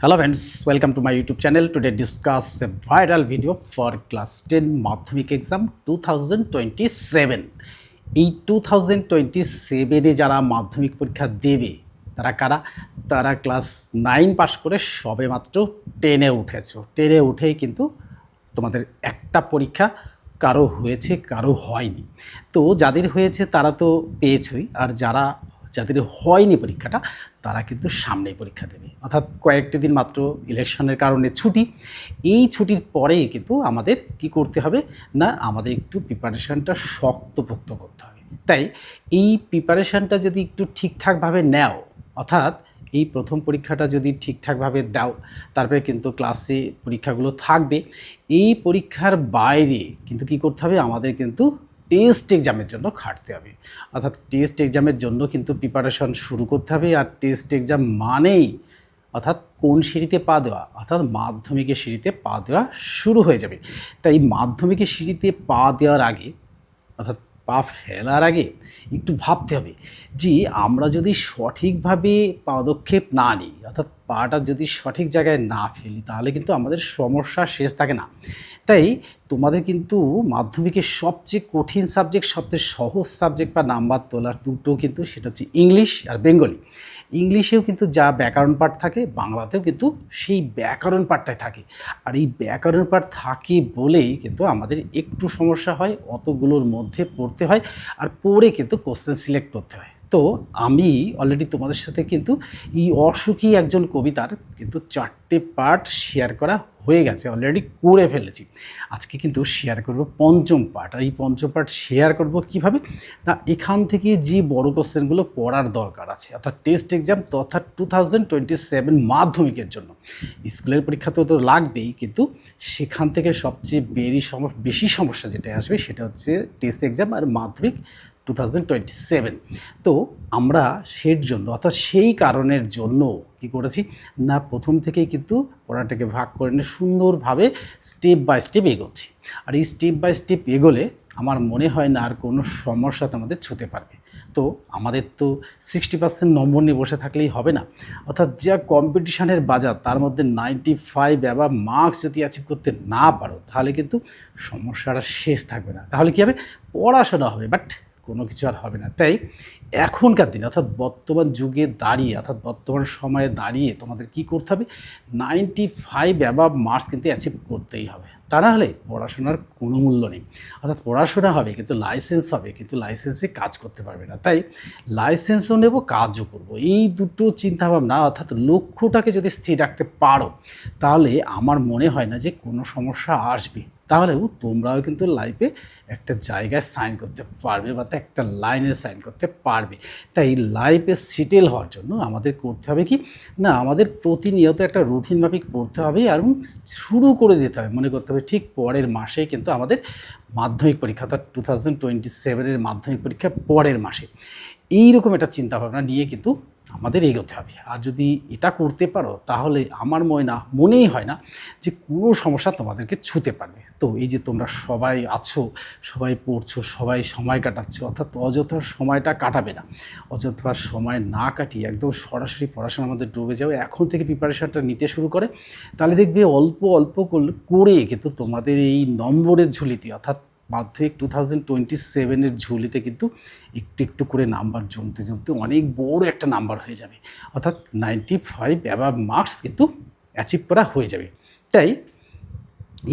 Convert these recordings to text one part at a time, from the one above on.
Hello friends, welcome to my YouTube channel. Today discuss a viral video for class 10 মাধ্যমিক exam 2027. এই 2027 যারা মাধ্যমিক পরীক্ষা দেবে তারা কারা? তারা ক্লাস 9 পাস করে সবে মাত্র 10-এ উঠেছো। 10-এ উঠেই কিন্তু তোমাদের একটা পরীক্ষা কারো হয়েছে কারো হয়নি। তো যাদের হয়েছে তারা তো পেয়েছই, আর যাদের হয়নি পরীক্ষাটা তারা কিন্তু সামনেই পরীক্ষা দেবে, অর্থাৎ কয়েকটি দিন মাত্র ইলেকশনের কারণে ছুটি। এই ছুটির পরেই কিন্তু আমাদের কি করতে হবে না, আমাদের একটু প্রিপারেশানটা শক্তপোক্ত করতে হবে। তাই এই প্রিপারেশানটা যদি একটু ঠিকঠাকভাবে নেও, অর্থাৎ এই প্রথম পরীক্ষাটা যদি ঠিকঠাকভাবে দাও, তারপরে কিন্তু ক্লাসে পরীক্ষাগুলো থাকবে। এই পরীক্ষার বাইরে কিন্তু কি করতে হবে, আমাদের কিন্তু টেস্ট এক্সামের জন্য খাটতে হবে। অর্থাৎ টেস্ট এক্সামের জন্য কিন্তু প্রিপারেশন শুরু করতে হবে। আর টেস্ট এক্সাম মানেই অর্থাৎ কোন সিঁড়িতে পা দেওয়া, অর্থাৎ মাধ্যমিকের সিঁড়িতে পা দেওয়া শুরু হয়ে যাবে। তাই মাধ্যমিকের সিঁড়িতে পা দেওয়ার আগে, অর্থাৎ পা ফেলার আগে একটু ভাবতে হবে যে আমরা যদি সঠিকভাবে পদক্ষেপ না নিই, অর্থাৎ পাটা যদি সঠিক জায়গায় না ফেলি, তাহলে কিন্তু আমাদের সমস্যা শেষ থাকে না। তাই তোমাদের কিন্তু মাধ্যমিকের সবচেয়ে কঠিন সাবজেক্ট, সবচেয়ে সহজ সাবজেক্ট বা নাম্বার তোলার দুটো কিন্তু সেটা হচ্ছে ইংলিশ আর বেঙ্গলি। ইংলিশেও কিন্তু যা ব্যাকরণ পাঠ থাকে, বাংলাতেও কিন্তু সেই ব্যাকরণ পাঠটাই থাকে। আর এই ব্যাকরণ পাঠ থাকে বলেই কিন্তু আমাদের একটু সমস্যা হয়, অতগুলোর মধ্যে পড়তে হয়, আর পড়ে কিন্তু কোশ্চেন সিলেক্ট করতে হয়। তো আমি অলরেডি তোমাদের সাথে কিন্তু এই অসুখী একজন কবিতার কিন্তু 4টে পার্ট শেয়ার করা হয়ে গেছে, অলরেডি করে ফেলেছি। আজকে কিন্তু শেয়ার করব পঞ্চম পার্ট। আর এই পঞ্চম পার্ট শেয়ার করব কিভাবে না, এখান থেকে যে বড় কোশ্চেনগুলো পড়ার দরকার আছে, অর্থাৎ টেস্ট এক্সাম তথা 2027 মাধ্যমিকের জন্য। স্কুলের পরীক্ষা তো লাগবেই, কিন্তু সেখান থেকে সবচেয়ে বেশি সমস্যা যেটা আসবে সেটা হচ্ছে টেস্ট এক্সাম আর মাধ্যমিক 2027। তো আমরা সের জন্য, অর্থাৎ সেই কারণের জন্য কি করেছি না, প্রথম থেকেই কিন্তু পড়াটাকে ভাগ করে নিয়ে সুন্দরভাবে স্টেপ বাই স্টেপ এগোচ্ছি। আর এই স্টেপ বাই স্টেপ এগোলে আমার মনে হয় না আর কোনো সমস্যা তোমাদের ছুঁতে পারবে। তো আমাদের তো 60% নম্বর নিয়ে বসে থাকলেই হবে না, অর্থাৎ যা কম্পিটিশানের বাজার তার মধ্যে 95 অ্যাবাভ মার্কস যদি অ্যাচিভ করতে না পারো, তাহলে কিন্তু সমস্যাটা শেষ থাকবে না। তাহলে কী হবে, পড়াশোনা হবে বাট কোনো কিছু আর হবে না। তাই এখনকার দিনে, অর্থাৎ বর্তমান যুগে দাঁড়িয়ে, অর্থাৎ বর্তমান সময়ে দাঁড়িয়ে তোমাদের কি করতে হবে, 95 অ্যাবাভ মার্কস কিন্তু অ্যাচিভ করতেই হবে। তা না হলে পড়াশোনার কোনো মূল্য নেই। অর্থাৎ পড়াশোনা হবে কিন্তু লাইসেন্স হবে, কিন্তু লাইসেন্সে কাজ করতে পারবে না। তাই লাইসেন্সও নেব, কাজও করব, এই দুটো চিন্তাভাবনা, অর্থাৎ লক্ষ্যটাকে যদি স্থির রাখতে পারো, তাহলে আমার মনে হয় না যে কোনো সমস্যা আসবে। তাহলেও তোমরাও কিন্তু লাইফে একটা জায়গায় সাইন করতে পারবে বা একটা লাইনে সাইন করতে পারবে। তাই লাইফে সেটেল হওয়ার জন্য আমাদের করতে হবে কি না, আমাদের প্রতিনিয়ত একটা রুটিন মাফিক পড়তে হবে এবং শুরু করে দিতে হবে, মনে করতে হবে ঠিক পরের মাসেই কিন্তু আমাদের মাধ্যমিক পরীক্ষা, অর্থাৎ 2027 মাধ্যমিক পরীক্ষা পরের মাসে। এইরকম একটা চিন্তাভাবনা নিয়ে কিন্তু আমাদের এগোতে হবে। আর যদি এটা করতে পারো, তাহলে আমার মনেই হয় না যে কোনো সমস্যা তোমাদেরকে ছুঁতে পারবে। তো এই যে তোমরা সবাই আছো, সবাই পড়ছো, সবাই সময় কাটাচ্ছ, অর্থাৎ অযথা সময়টা কাটাবে না। অযথা সময় না কাটিয়ে একদম সরাসরি পড়াশোনার মধ্যে ডুবে যাও, এখন থেকে প্রিপারেশানটা নিতে শুরু করে, তাহলে দেখবে অল্প অল্প করে কিন্তু তোমাদের এই নম্বরের ঝুলিতে, অর্থাৎ মাধ্যমিক 2027 ঝুলিতে কিন্তু একটু একটু করে নাম্বার জমতে জমতে অনেক বড় একটা নাম্বার হয়ে যাবে, অর্থাৎ 95 অ্যাবাভ মার্কস কিন্তু অ্যাচিভ করা হয়ে যাবে। তাই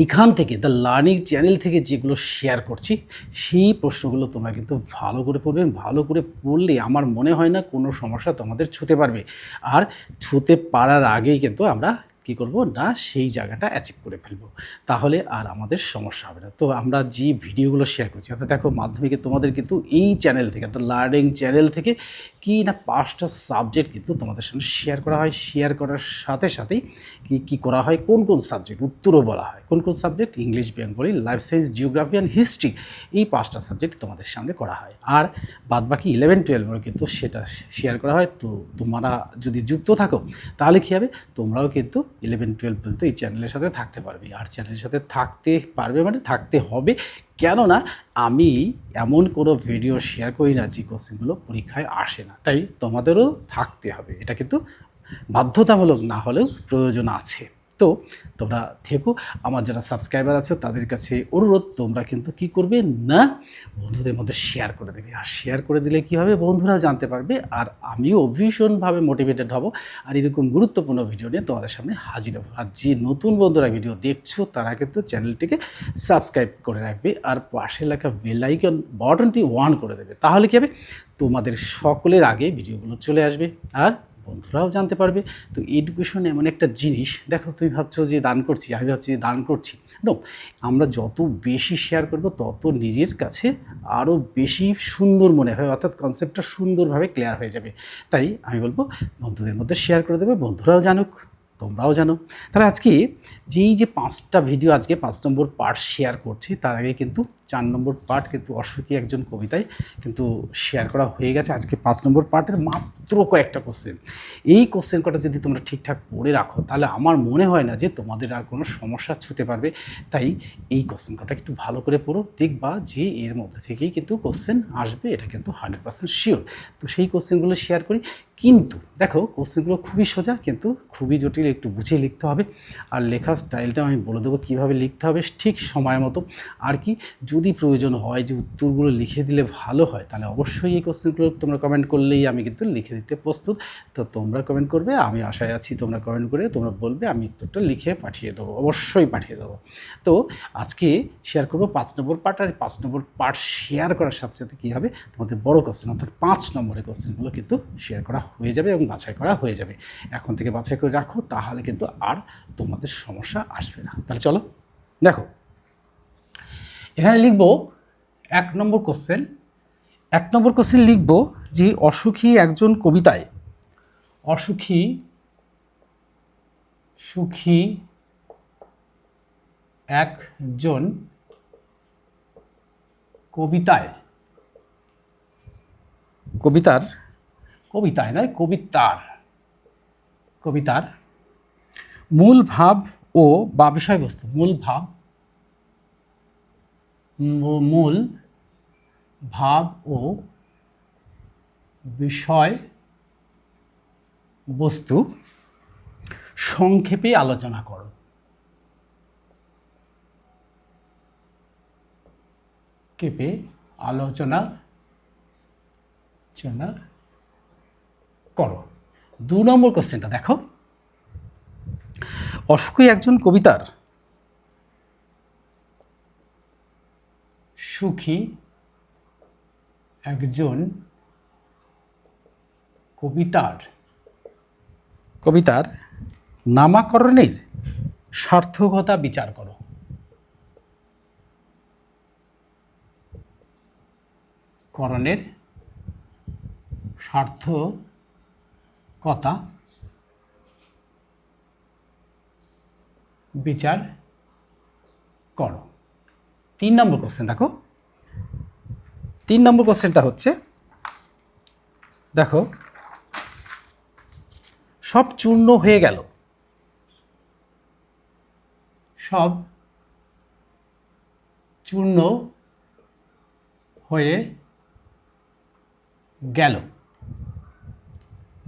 এখান থেকে দ্য লার্নিং চ্যানেল থেকে যেগুলো শেয়ার করছি, সেই প্রশ্নগুলো তোমরা কিন্তু ভালো করে পড়বেন। ভালো করে পড়লে আমার মনে হয় না কোনো সমস্যা তোমাদের ছুঁতে পারবে। আর ছুঁতে পারার আগেই কিন্তু আমরা কী করব না, সেই জায়গাটা অ্যাচিভ করে ফেলবো, তাহলে আর আমাদের সমস্যা হবে না। তো আমরা যে ভিডিওগুলো শেয়ার করছি, অর্থাৎ দেখো মাধ্যমিকে তোমাদের কিন্তু এই চ্যানেল থেকে, অর্থাৎ লার্নিং চ্যানেল থেকে কি না 5টা সাবজেক্ট কিন্তু তোমাদের সামনে শেয়ার করা হয়। শেয়ার করার সাথে সাথেই কী করা হয়, কোন কোন সাবজেক্ট উত্তরও বলা হয়, কোন কোন subject English, Bengali, life science, geography and history, এই 5টা সাবজেক্ট তোমাদের সামনে করা হয়। আর বাদবাকি 11-12 কিন্তু সেটা শেয়ার করা হয়। তো তোমরা যদি যুক্ত থাকো, তাহলে কী হবে, তোমরাও কিন্তু 11-12 পর্যন্ত এই চ্যানেলের সাথে থাকতে পারবে। আর চ্যানেলের সাথে থাকতে পারবে মানে থাকতে হবে, কেননা আমি এমন কোনো ভিডিও শেয়ার করি না যে কোশ্চেনগুলো পরীক্ষায় আসে না। তাই তোমাদেরও থাকতে হবে, এটা কিন্তু বাধ্যতামূলক না হলেও প্রয়োজন আছে। তো তোমরা থেকো। আমার যারা সাবস্ক্রাইবার আছে তাদের কাছে অনুরোধ, তোমরা কিন্তু কি করবে না, বন্ধুদের মধ্যে শেয়ার করে দেবে। আর শেয়ার করে দিলে কি হবে, বন্ধুরাও জানতে পারবে, আর আমিও ভীষণভাবে মোটিভেটেড হব, আর এরকম গুরুত্বপূর্ণ ভিডিও নিয়ে তোমাদের সামনে হাজির হব। আর যে নতুন বন্ধুরা ভিডিও দেখছো তারা কিন্তু চ্যানেলটিকে সাবস্ক্রাইব করে রাখবে, আর পাশে লেখা বেল আইকন বাটনটি অন করে দেবে। তাহলে কী হবে, তোমাদের সকলের আগে ভিডিওগুলো চলে আসবে, আর বন্ধুরাও জানতে পারবে। তো এডুকেশন এমন একটা জিনিস, দেখো তুমি ভাবছো যে দান করছি, আমি ভাবছি যে দান করছি, নো, আমরা যত বেশি শেয়ার করব তত নিজের কাছে আরও বেশি সুন্দর মনে হয়, অর্থাৎ কনসেপ্টটা সুন্দরভাবে ক্লিয়ার হয়ে যাবে। তাই আমি বলবো বন্ধুদের মধ্যে শেয়ার করে দেবে, বন্ধুরাও জানুক, তোমরাও জানো। তাহলে আজকে যে 5টা ভিডিও, আজকে 5 নম্বর পার্ট শেয়ার করছি, তার আগে কিন্তু 4 নম্বর পার্ট কিন্তু অসুখী একজন কবিতায় কিন্তু শেয়ার করা হয়ে গেছে। আজকে 5 নম্বর পার্টের মাত্র কয়েকটা কোশ্চেন, এই কোশ্চেন কটা যদি তোমরা ঠিকঠাক পড়ে রাখো তাহলে আমার মনে হয় না যে তোমাদের আর কোনো সমস্যা ছুতে পারবে। তাই এই কোশ্চেন কটা একটু ভালো করে পড়ো, দেখবা যে এর মধ্যে থেকেই কিন্তু কোশ্চেন আসবে, এটা কিন্তু 100% শিওর। তো সেই কোশ্চেনগুলো শেয়ার করি। কিন্তু দেখো কোশ্চেনগুলো খুবই সোজা, কিন্তু খুবই জটিল, একটু বুঝিয়ে লিখতে হবে। আর লেখার স্টাইলটা আমি বলে দেবো কীভাবে লিখতে হবে ঠিক সময় মতো। আর কি, যদি প্রয়োজন হয় যে উত্তরগুলো লিখে দিলে ভালো হয়, তাহলে অবশ্যই এই কোশ্চেনগুলো তোমরা কমেন্ট করলেই আমি কিন্তু লিখে দিতে প্রস্তুত। তো তোমরা কমেন্ট করবে, আমি আশায় আছি তোমরা কমেন্ট করে তোমরা বলবে, আমি উত্তরটা লিখে পাঠিয়ে দেবো, অবশ্যই পাঠিয়ে দেবো। তো আজকে শেয়ার করবো 5 নম্বর পার্ট, আর 5 নম্বর পার্ট শেয়ার করার সাথে সাথে কী হবে, তোমাদের বড় কোশ্চেন অর্থাৎ 5 নম্বরের কোশ্চেনগুলো কিন্তু শেয়ার করা হয়ে যাবে এবং বাছাই করা হয়ে যাবে। এখন থেকে বাছাই করে রাখো, তাহলে কিন্তু আর তোমাদের সমস্যা আসবে না। তাহলে চলো দেখো, এখানে লিখব 1 নম্বর কোশ্চেন। 1 নম্বর কোশ্চেন লিখব যে অসুখী একজন কবিতায়, অসুখী সুখী একজন কবিতায়, কবিতার মূল ভাব ও বা বিষয়বস্তু, মূল ভাব ও বিষয় বস্তু সংক্ষেপে আলোচনা করো। করো। 2 নম্বর কোশ্চেনটা দেখো, অসুখী একজন কবিতার সুখী একজন কবিতার নামাকরণের সার্থকতা বিচার করো। করণের সার্থকতা বিচার করো। 3 নম্বর কোশ্চেন দেখো, 3 নম্বর কোশ্চেনটা হচ্ছে, দেখো, সব চূর্ণ হয়ে গেল, সব চূর্ণ হয়ে গেল,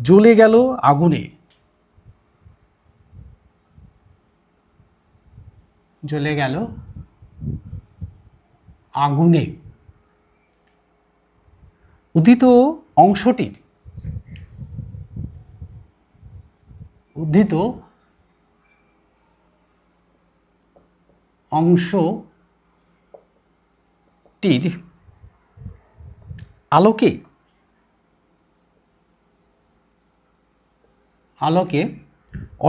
জ্বলে গেল আগুনে, জ্বলে গেল আগুনে। উদ্ধৃত অংশটির আলোকে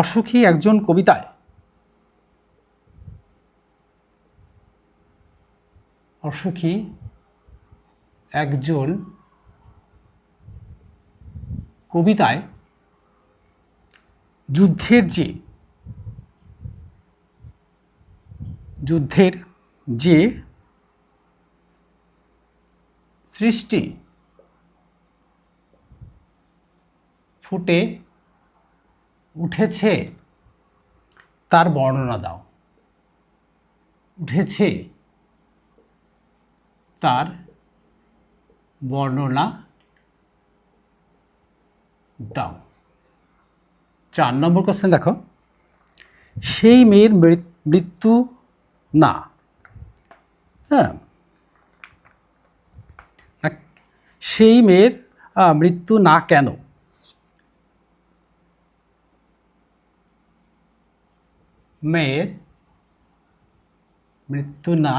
অসুখী একজন কবিতায়, অসুখী একজন কবিতায় যুদ্ধের যে সৃষ্টি ফুটে উঠেছে তার বর্ণনা দাও। উঠেছে তার বর্ণনা দাও। 4 নম্বর কোশ্চেন দেখো, সেই মেয়ের মৃত্যু না, হ্যাঁ, সেই মেয়ের মৃত্যু না কেন? মেয়ের মৃত্যু না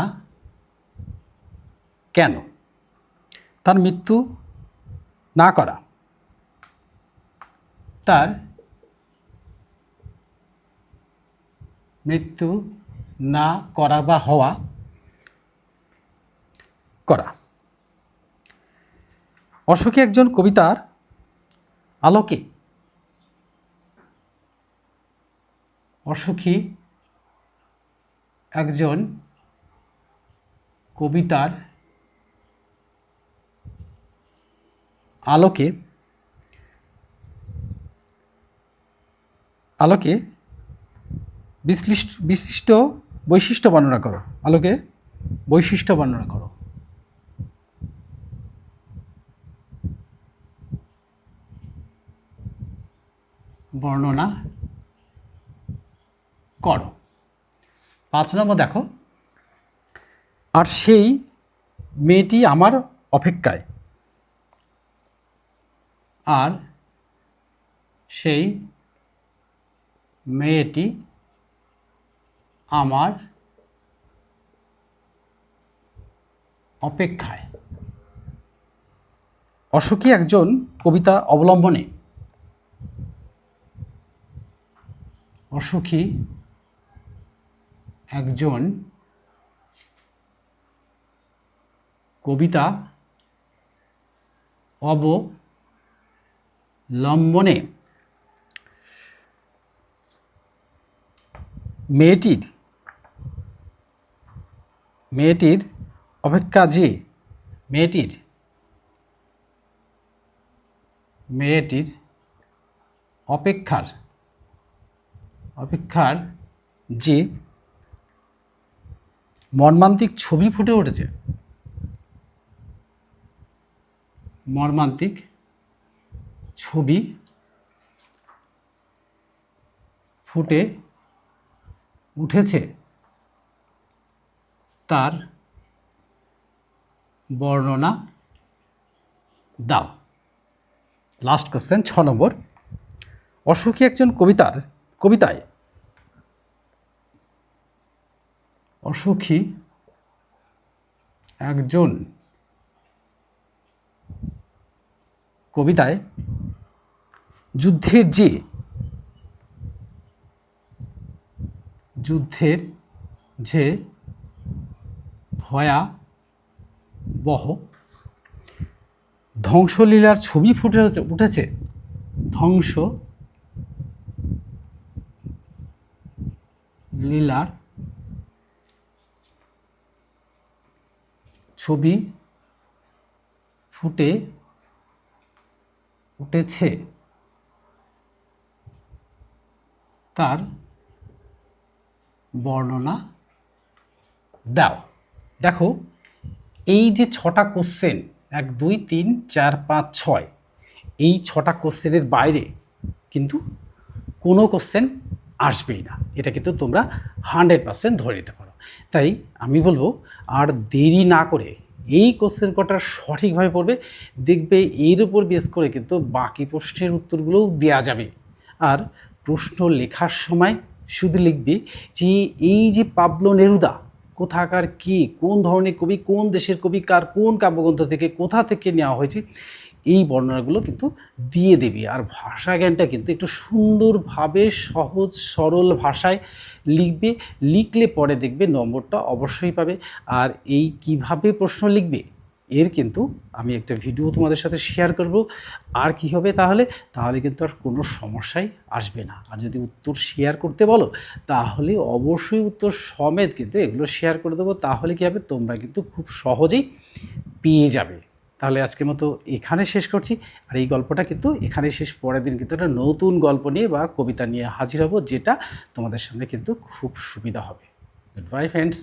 কেন? তার মৃত্যু না করা, তার মৃত্যু না করা বা হওয়া করা। অশোকে একজন কবিতার আলোকে, অসুখী একজন কবিতার আলোকে বিশিষ্ট বৈশিষ্ট্য বর্ণনা করো। আলোকে বৈশিষ্ট্য বর্ণনা করো। বর্ণনা করো। 5 নম্বর দেখো, আর সেই মেয়েটি আমার অপেক্ষায়, আর সেই মেয়েটি আমার অপেক্ষায়। অশোকী একজন কবিতা অবলম্বনে, অসুখী একজন কবিতা অবলম্বনে মেয়েটির অপেক্ষা যে মেয়েটির অপেক্ষার যে মর্মান্তিক ছবি ফুটে উঠেছে, মর্মান্তিক ছবি ফুটে উঠেছে, তার বর্ণনা দাও। লাস্ট কোশ্চেন 6 নম্বর, অশোকী একজন কবিতায় অসুখী একজন কবিতায় যুদ্ধের যে ভয়াবহ ধ্বংসলীলার ছবি ফুটে উঠেছে, ধ্বংসলীলার ছবি ফুটে উঠেছে, তার বর্ণনা দাও। দেখো, এই যে 6টা কোশ্চেন, 1 2 3 4 5 6, এই 6টা কোশ্চেনের বাইরে কিন্তু কোনো কোশ্চেন আসবেই না। এটা কিন্তু তোমরা 100% ধরে নিতে পারো। তাই আমি বলবো, আর দেরি না করে এই কোশ্চেন কটা সঠিকভাবে পড়বে, দেখবে এর উপর বেস করে কিন্তু বাকি প্রশ্নের উত্তরগুলোও দেওয়া যাবে। আর প্রশ্ন লেখার সময় শুধু লিখবে যে এই যে পাবলো নেরুদা কোথাকার কি, কোন ধরনের কবি, কোন দেশের কবি, কার কোন কাব্যগ্রন্থ থেকে, কোথা থেকে নেওয়া হয়েছে, এই বর্ণনাগুলো কিন্তু দিয়ে দেবে। আর ভাষা জ্ঞানটা কিন্তু একটু সুন্দরভাবে সহজ সরল ভাষায় লিখবে, লিখলে পরে দেখবে নম্বরটা অবশ্যই পাবে। আর এই কিভাবে প্রশ্ন লিখবে এর কিন্তু আমি একটা ভিডিও তোমাদের সাথে শেয়ার করব। আর কি হবে তাহলে কিন্তু আর কোনো সমস্যাই আসবে না। আর যদি উত্তর শেয়ার করতে বলো তাহলে অবশ্যই উত্তর সমেত কিন্তু এগুলো শেয়ার করে দেবো। তাহলে কী হবে, তোমরা কিন্তু খুব সহজেই পেয়ে যাবে। তাহলে আজকের মতো এখানে শেষ করছি। আর এই গল্পটা কিন্তু এখানে শেষ, পরের দিন কিন্তু একটা নতুন গল্প নিয়ে বা কবিতা নিয়ে হাজির হব, যেটা তোমাদের সামনে কিন্তু খুব সুবিধা হবে। Good bye friends.